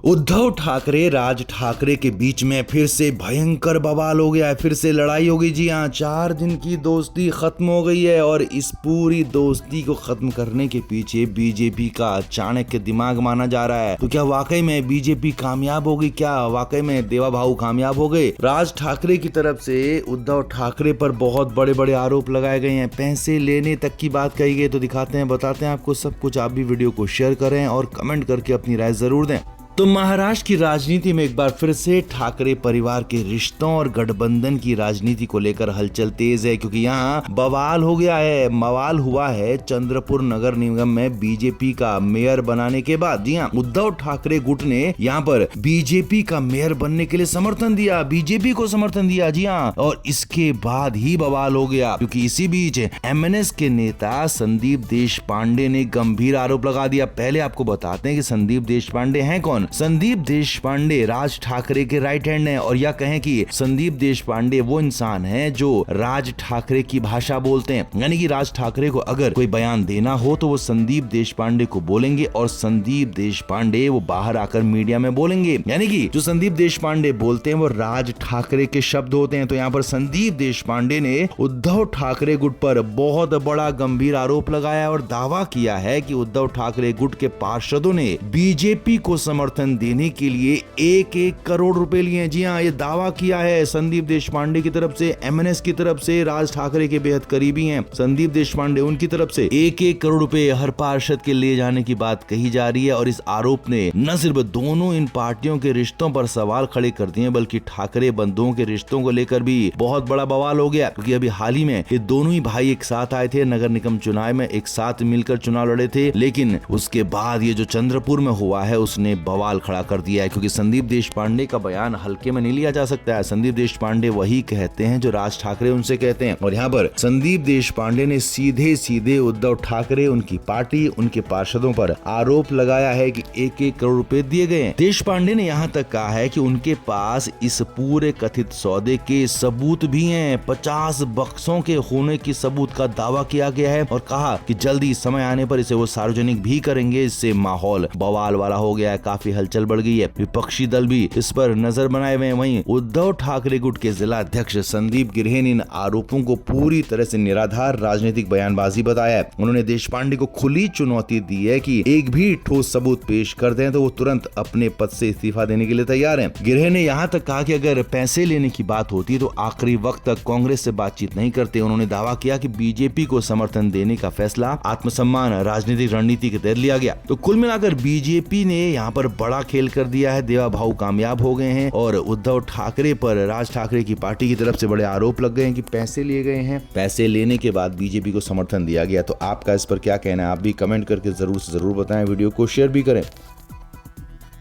उद्धव ठाकरे राज ठाकरे के बीच में फिर से भयंकर बवाल हो गया है, फिर से लड़ाई हो गई। जी हाँ, 4 दिन की दोस्ती खत्म हो गई है और इस पूरी दोस्ती को खत्म करने के पीछे बीजेपी का चाणक्य दिमाग माना जा रहा है। तो क्या वाकई में बीजेपी कामयाब होगी? क्या वाकई में देवा भाऊ कामयाब हो गए? राज ठाकरे की तरफ से उद्धव ठाकरे पर बहुत बड़े बड़े आरोप लगाए गए हैं, पैसे लेने तक की बात कही गई। तो दिखाते हैं, बताते हैं आपको सब कुछ। आप भी वीडियो को शेयर करें और कमेंट करके अपनी राय जरूर दें। तो महाराष्ट्र की राजनीति में एक बार फिर से ठाकरे परिवार के रिश्तों और गठबंधन की राजनीति को लेकर हलचल तेज है, क्योंकि यहाँ बवाल हो गया है। बवाल हुआ है चंद्रपुर नगर निगम में बीजेपी का मेयर बनाने के बाद। जी हाँ, उद्धव ठाकरे गुट ने यहाँ पर बीजेपी का मेयर बनने के लिए समर्थन दिया, बीजेपी को समर्थन दिया। जी हाँ, और इसके बाद ही बवाल हो गया, क्योंकि इसी बीच एमएनएस के नेता संदीप देशपांडे ने गंभीर आरोप लगा दिया। पहले आपको बताते हैं कि संदीप देशपांडे हैं कौन। संदीप देशपांडे राज ठाकरे के राइट हैंड हैं, और या कहें कि संदीप देशपांडे वो इंसान हैं जो राज ठाकरे की भाषा बोलते हैं। यानी कि राज ठाकरे को अगर कोई बयान देना हो तो वो संदीप देशपांडे को बोलेंगे, और संदीप देशपांडे वो बाहर आकर मीडिया में बोलेंगे। यानी कि जो संदीप देशपांडे बोलते हैं वो राज ठाकरे के शब्द होते हैं। तो यहाँ पर संदीप देशपांडे ने उद्धव ठाकरे गुट पर बहुत बड़ा गंभीर आरोप लगाया और दावा किया है कि उद्धव ठाकरे गुट के पार्षदों ने बीजेपी को समर्थन देने के लिए 1-1 करोड़ रुपए लिए। जी हाँ, ये दावा किया है संदीप देशपांडे की तरफ से। एमएनएस की तरफ से राज ठाकरे के बेहद करीबी हैं संदीप देशपांडे, उनकी तरफ से 1-1 करोड़ रुपए हर पार्षद के ले जाने की बात कही जा रही है। और इस आरोप ने न सिर्फ दोनों इन पार्टियों के रिश्तों पर सवाल खड़े कर दिए, बल्कि ठाकरे बंधुओं के रिश्तों को लेकर भी बहुत बड़ा बवाल हो गया। क्योंकि अभी हाल ही में ये दोनों ही भाई एक साथ आए थे, नगर निगम चुनाव में एक साथ मिलकर चुनाव लड़े थे। लेकिन उसके बाद ये जो चंद्रपुर में हुआ है उसने बवाल खड़ा कर दिया है, क्योंकि संदीप देशपांडे का बयान हल्के में नहीं लिया जा सकता है। संदीप देशपांडे वही कहते हैं जो राज ठाकरे उनसे कहते हैं। और यहाँ पर संदीप देशपांडे ने सीधे सीधे उद्धव ठाकरे, उनकी पार्टी, उनके पार्षदों पर आरोप लगाया है कि 1-1 करोड़ रुपए दिए गए हैं। देशपांडे ने यहाँ तक कहा है कि उनके पास इस पूरे कथित सौदे के सबूत भी हैं। 50 बक्सों के होने की सबूत का दावा किया गया है, और कहा कि जल्दी समय आने पर इसे वो सार्वजनिक भी करेंगे। इससे माहौल बवाल वाला हो गया है, काफी हलचल बढ़ गई है। विपक्षी दल भी इस पर नजर बनाए हुए हैं। वहीं उद्धव ठाकरे गुट के जिला अध्यक्ष संदीप गिरहे ने इन आरोपों को पूरी तरह से निराधार राजनीतिक बयानबाजी बताया है। उन्होंने देशपांडे को खुली चुनौती दी है कि एक भी ठोस सबूत पेश कर दें तो वो तुरंत अपने पद से इस्तीफा देने के लिए तैयार हैं। गिरहे ने यहाँ तक कहा कि अगर पैसे लेने की बात होती तो आखिरी वक्त तक कांग्रेस से बातचीत नहीं करते। उन्होंने दावा किया कि बीजेपी को समर्थन देने का फैसला आत्मसम्मान राजनीतिक रणनीति के तहत लिया गया। तो कुल मिलाकर बीजेपी ने यहाँ पर बड़ा खेल कर दिया है। देवा भाऊ कामयाब हो गए हैं और उद्धव ठाकरे पर राज ठाकरे की पार्टी की तरफ से बड़े आरोप लग गए हैं कि पैसे लिए गए हैं। पैसे लेने के बाद बीजेपी को समर्थन दिया गया। तो आपका इस पर क्या कहना है? आप भी कमेंट करके जरूर से जरूर बताएं, वीडियो को शेयर भी करें।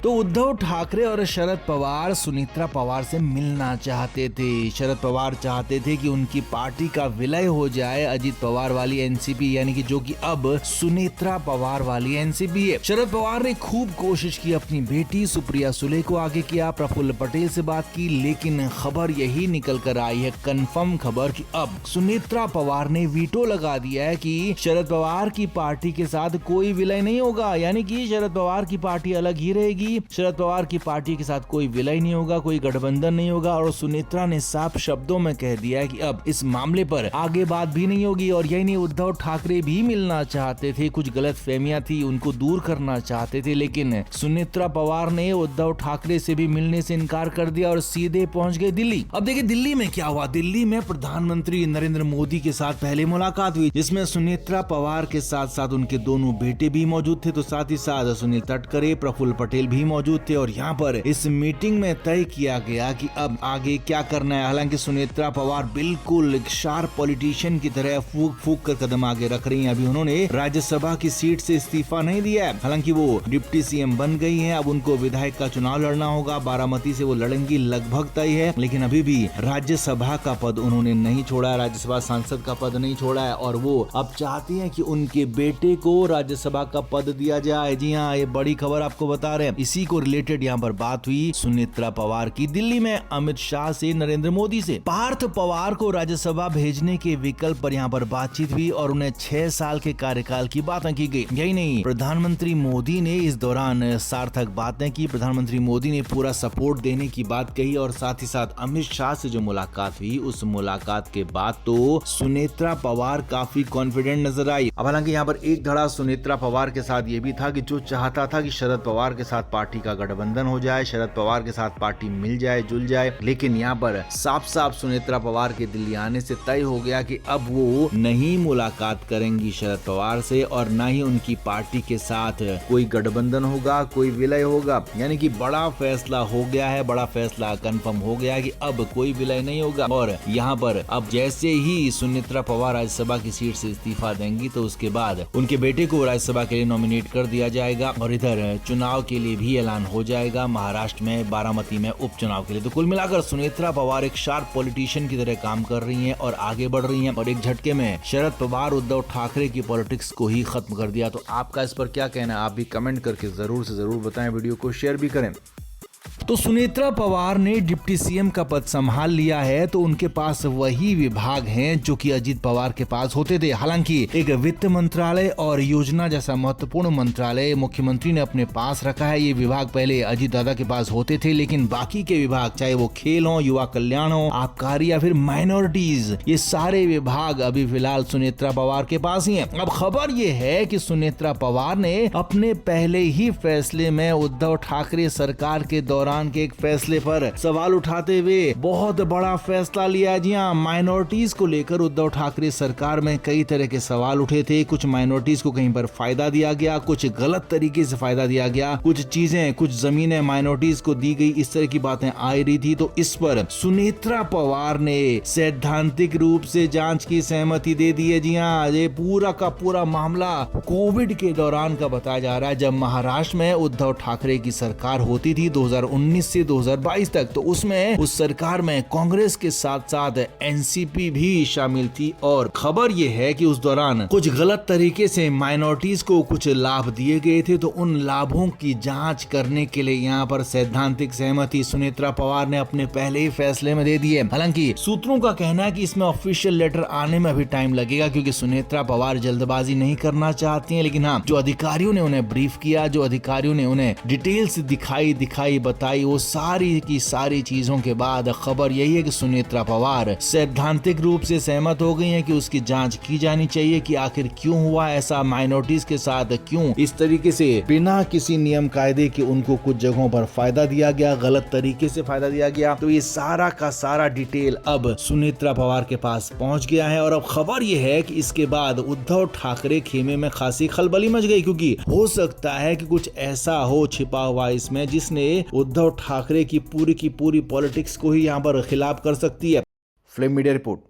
तो उद्धव ठाकरे और शरद पवार सुनीत्रा पवार से मिलना चाहते थे। शरद पवार चाहते थे कि उनकी पार्टी का विलय हो जाए अजित पवार वाली एनसीपी, यानी कि जो कि अब सुनीत्रा पवार वाली एनसीपी है। शरद पवार ने खूब कोशिश की, अपनी बेटी सुप्रिया सुले को आगे किया, प्रफुल्ल पटेल से बात की, लेकिन खबर यही निकल कर आई है, कंफर्म खबर, कि अब सुनीत्रा पवार ने वीटो लगा दिया है कि शरद पवार की पार्टी के साथ कोई विलय नहीं होगा। यानी कि शरद पवार की पार्टी अलग ही रहेगी, शरद पवार की पार्टी के साथ कोई विलय नहीं होगा, कोई गठबंधन नहीं होगा। और सुनीत्रा ने साफ शब्दों में कह दिया है कि अब इस मामले पर आगे बात भी नहीं होगी। और यही नहीं, उद्धव ठाकरे भी मिलना चाहते थे, कुछ गलतफहमियां थी, उनको दूर करना चाहते थे, लेकिन सुनीत्रा पवार ने उद्धव ठाकरे से भी मिलने से इनकार कर दिया और सीधे पहुंच गए दिल्ली। अब देखिए दिल्ली में क्या हुआ। दिल्ली में प्रधानमंत्री नरेंद्र मोदी के साथ पहले मुलाकात हुई, जिसमें सुनीत्रा पवार के साथ साथ उनके दोनों बेटे भी मौजूद थे। तो साथ ही साथ सुनील तटकरे, प्रफुल्ल पटेल भी मौजूद थे। और यहाँ पर इस मीटिंग में तय किया गया कि अब आगे क्या करना है। हालांकि सुनीत्रा पवार बिल्कुल एक शार्प पॉलिटिशियन की तरह फूक फूक कर कदम आगे रख रही हैं। अभी उन्होंने राज्यसभा की सीट से इस्तीफा नहीं दिया है। हालांकि वो डिप्टी सीएम बन गई हैं, अब उनको विधायक का चुनाव लड़ना होगा। बारामती से वो लड़ेंगी, लगभग तय है। लेकिन अभी भी राज्यसभा का पद उन्होंने नहीं छोड़ा है, राज्यसभा सांसद का पद नहीं छोड़ा है। और वो अब चाहती है कि उनके बेटे को राज्यसभा का पद दिया जाए। जी हाँ, ये बड़ी खबर आपको बता रहे हैं। इसी को रिलेटेड यहाँ पर बात हुई सुनेत्रा पवार की दिल्ली में अमित शाह से, नरेंद्र मोदी से। पार्थ पवार को राज्यसभा भेजने के विकल्प पर यहाँ पर बातचीत हुई और उन्हें 6 साल के कार्यकाल की बातें की गई। यही नहीं, प्रधानमंत्री मोदी ने इस दौरान सार्थक बातें की। प्रधानमंत्री मोदी ने पूरा सपोर्ट देने की बात कही और साथ ही साथ अमित शाह से जो मुलाकात हुई, उस मुलाकात के बाद तो सुनेत्रा पवार काफी कॉन्फिडेंट नजर आई। अब हालांकि यहाँ पर एक धड़ा सुनेत्रा पवार के साथ ये भी था कि जो चाहता था कि शरद पवार के साथ पार्टी का गठबंधन हो जाए, शरद पवार के साथ पार्टी मिल जाए, जुल जाए, लेकिन यहाँ पर साफ साफ सुनेत्रा पवार के दिल्ली आने से तय हो गया कि अब वो नहीं मुलाकात करेंगी शरद पवार से और न ही उनकी पार्टी के साथ कोई गठबंधन होगा, कोई विलय होगा। यानी कि बड़ा फैसला हो गया है, बड़ा फैसला कंफर्म हो गया है कि अब कोई विलय नहीं होगा। और यहाँ पर अब जैसे ही सुनेत्रा पवार राज्यसभा की सीट से इस्तीफा देंगी तो उसके बाद उनके बेटे को राज्यसभा के लिए नॉमिनेट कर दिया जाएगा और इधर चुनाव के लिए भी ऐलान हो जाएगा महाराष्ट्र में बारामती में उपचुनाव के लिए। तो कुल मिलाकर सुनेत्रा पवार एक शार्प पॉलिटिशियन की तरह काम कर रही हैं और आगे बढ़ रही हैं और एक झटके में शरद पवार उद्धव ठाकरे की पॉलिटिक्स को ही खत्म कर दिया। तो आपका इस पर क्या कहना है, आप भी कमेंट करके जरूर से जरूर बताएं, वीडियो को शेयर भी करें। तो सुनेत्रा पवार ने डिप्टी सीएम का पद संभाल लिया है तो उनके पास वही विभाग हैं जो कि अजीत पवार के पास होते थे। हालांकि एक वित्त मंत्रालय और योजना जैसा महत्वपूर्ण मंत्रालय मुख्यमंत्री ने अपने पास रखा है। ये विभाग पहले अजीत दादा के पास होते थे, लेकिन बाकी के विभाग चाहे वो खेल हो, युवा कल्याण हो, आबकारी या फिर माइनॉरिटीज, ये सारे विभाग अभी फिलहाल सुनेत्रा पवार के पास ही हैं। अब खबर ये है कि सुनेत्रा पवार ने अपने पहले ही फैसले में उद्धव ठाकरे सरकार के दौरान के एक फैसले पर सवाल उठाते हुए बहुत बड़ा फैसला लिया। जी हाँ, माइनॉरिटीज को लेकर उद्धव ठाकरे सरकार में कई तरह के सवाल उठे थे। कुछ माइनॉरिटीज को कहीं पर फायदा दिया गया, कुछ गलत तरीके से फायदा दिया गया, कुछ चीजें, कुछ जमीनें माइनॉरिटीज को दी गई, इस तरह की बातें आ रही थी। तो इस पर सुनेत्रा पवार ने सैद्धांतिक रूप से जांच की सहमति दे दी है। जी हाँ, ये पूरा का पूरा मामला कोविड के दौरान का बताया जा रहा है, जब महाराष्ट्र में उद्धव ठाकरे की सरकार होती थी 2019 से 2022 तक। तो उसमें उस सरकार में कांग्रेस के साथ साथ एनसीपी भी शामिल थी और खबर यह है कि उस दौरान कुछ गलत तरीके से माइनॉरिटीज को कुछ लाभ दिए गए थे। तो उन लाभों की जांच करने के लिए यहाँ पर सैद्धांतिक सहमति सुनेत्रा पवार ने अपने पहले ही फैसले में दे दी है। हालांकि सूत्रों का कहना है कि इसमें ऑफिशियल लेटर आने में अभी टाइम लगेगा क्योंकि सुनेत्रा पवार जल्दबाजी नहीं करना चाहती है। लेकिन हाँ, जो अधिकारियों ने उन्हें ब्रीफ किया, जो अधिकारियों ने उन्हें डिटेल्स दिखाई बताई, वो सारी की सारी चीजों के बाद खबर यही है कि सुनेत्रा पवार सैद्धांतिक रूप से सहमत हो गई हैं कि उसकी जांच की जानी चाहिए कि आखिर क्यों हुआ ऐसा, माइनॉरिटीज के साथ क्यों इस तरीके से बिना किसी नियम कायदे के उनको कुछ जगहों पर फायदा दिया गया, गलत तरीके से फायदा दिया गया। तो ये सारा का सारा डिटेल अब सुनेत्रा पवार के पास पहुंच गया है और अब खबर ये है कि इसके बाद उद्धव ठाकरे खेमे में खासी खलबली मच गई क्योंकि हो सकता है कि कुछ ऐसा हो छिपा हुआ इसमें जिसने उद्धव ठाकरे की पूरी पॉलिटिक्स को ही यहाँ पर खिलाफ कर सकती है। Flame media report.